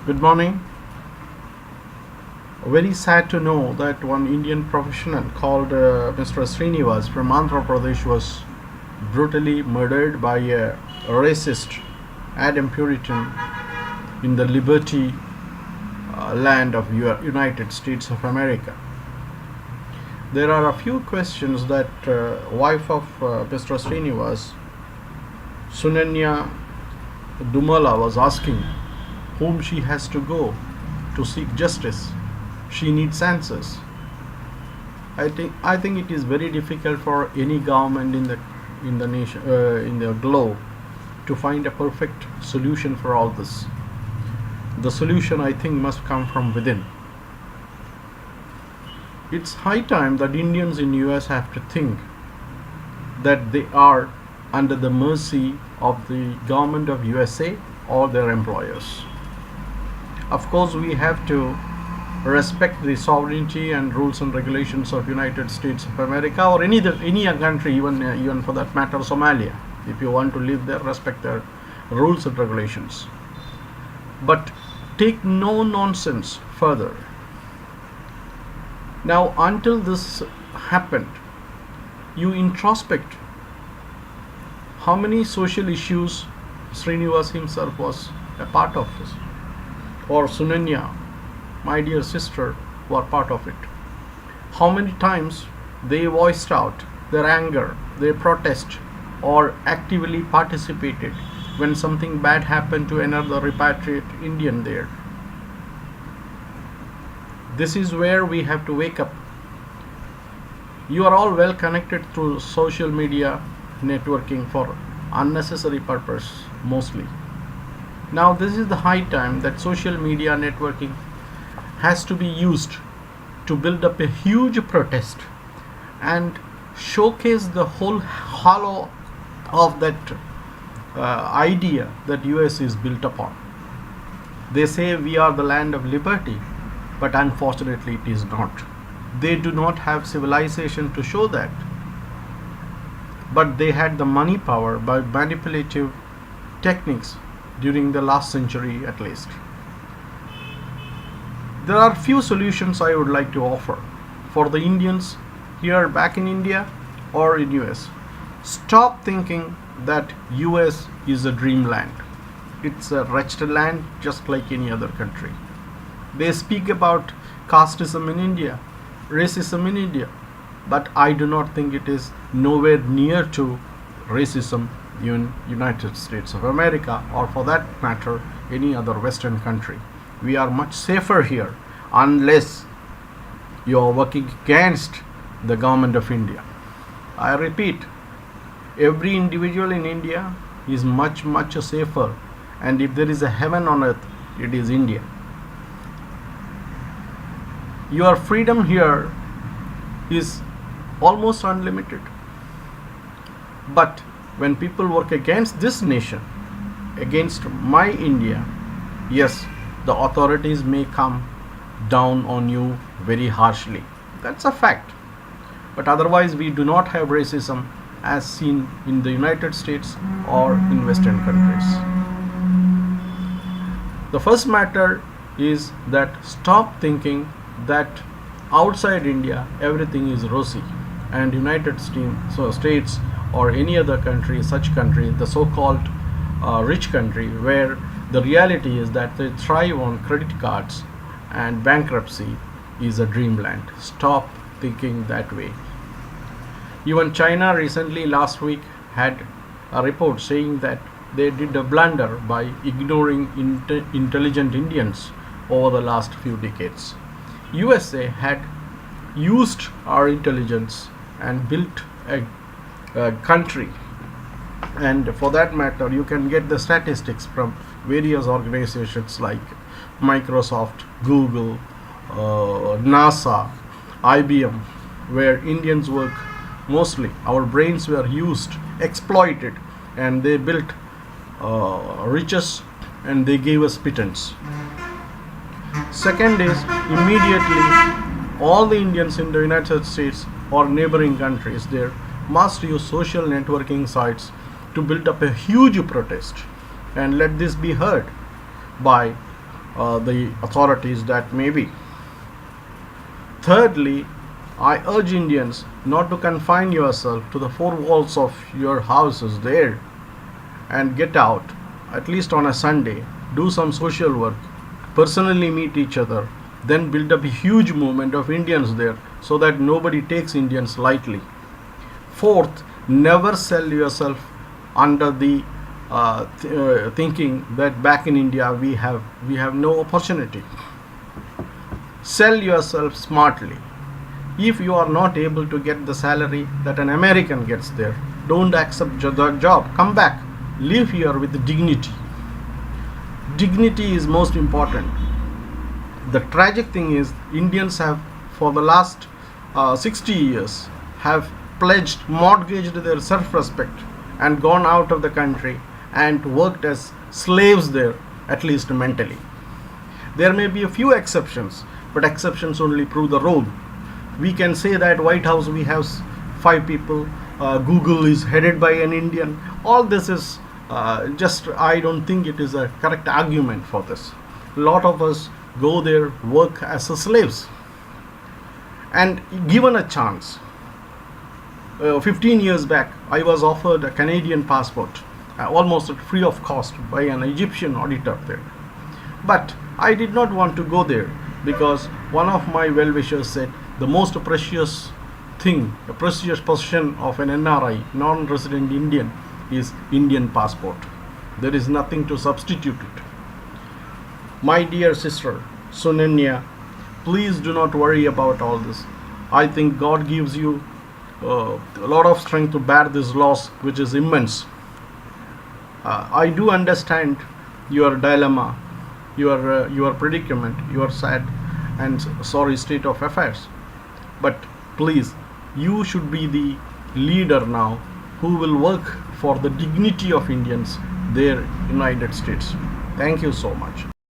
Good morning. Very sad to know that one Indian professional called Mr. Srinivas from Andhra Pradesh was brutally murdered by a racist Adam Puritan in the Liberty land of United States of America. There are a few questions that wife of Mr. Srinivas, Sunayana was asking whom she has to go to seek justice. She needs answers. I think it is very difficult for any government in the nation in the globe to find a perfect solution for all this. The solution, I think, must come from within. It's high time that Indians in US have to think that they are under the mercy of the government of USA or their employers. Of course, we have to respect the sovereignty and rules and regulations of United States of America or any country, even for that matter Somalia. If you want to live there, respect their rules and regulations. But take no nonsense further. Now, until this happened, you introspect how many social issues Srinivas himself was a part of this, or Sunanya, my dear sister, were part of it. How many times they voiced out their anger, their protest, or actively participated when something bad happened to another repatriate Indian there. This is where we have to wake up. You are all well connected through social media networking for unnecessary purpose mostly. Now this is the high time that social media networking has to be used to build up a huge protest and showcase the whole hollow of that idea that US is built upon. They say we are the land of liberty, but unfortunately it is not. They do not have civilization to show that, but they had the money power by manipulative techniques during the last century at least. There are few solutions I would like to offer for the Indians here back in India or in US. Stop thinking that US is a dreamland. It's a wretched land just like any other country. They speak about casteism in India, racism in India, but I do not think it is nowhere near to racism in United States of America or for that matter any other Western country. We are much safer here unless you are working against the government of India. I repeat, every individual in India is much safer, and if there is a heaven on earth, it is India. Your freedom here is almost unlimited. But when people work against this nation, against my India, yes, the authorities may come down on you very harshly. That's a fact. But otherwise, we do not have racism as seen in the United States or in Western countries. The first matter is that stop thinking that outside India everything is rosy and United States or any other country, such country, the so-called rich country, where the reality is that they thrive on credit cards and bankruptcy, is a dreamland. Stop thinking that way. Even China recently last week had a report saying that they did a blunder by ignoring intelligent Indians over the last few decades. USA had used our intelligence and built a country, and for that matter you can get the statistics from various organizations like Microsoft, Google, NASA, IBM, where Indians work mostly. Our brains were used, exploited, and they built riches and they gave us pittance. Second is, immediately all the Indians in the United States or neighboring countries there must use social networking sites to build up a huge protest and let this be heard by the authorities that may be. Thirdly, I urge Indians not to confine yourself to the four walls of your houses there, and get out at least on a Sunday, do some social work, personally meet each other, then build up a huge movement of Indians there so that nobody takes Indians lightly. Fourth, never sell yourself under the thinking that back in India we have no opportunity. Sell yourself smartly. If you are not able to get the salary that an American gets there, don't accept the job. Come back. Live here with dignity. Dignity is most important. The tragic thing is, Indians have, for the last 60 years, have pledged, mortgaged their self-respect and gone out of the country and worked as slaves there, at least mentally. There may be a few exceptions, but exceptions only prove the rule. We can say that White House we have 5 people, Google is headed by an Indian. All this is just, I don't think it is a correct argument for this. A lot of us go there, work as slaves, and given a chance. 15 years back, I was offered a Canadian passport, almost at free of cost, by an Egyptian auditor there. But I did not want to go there because one of my well-wishers said the most precious thing, a precious possession of an NRI, non-resident Indian, is Indian passport. There is nothing to substitute it. My dear sister, Sunayana, please do not worry about all this. I think God gives you a lot of strength to bear this loss, which is immense. I do understand your dilemma, your predicament, your sad and sorry state of affairs. But please, you should be the leader now who will work for the dignity of Indians there in United States. Thank you so much.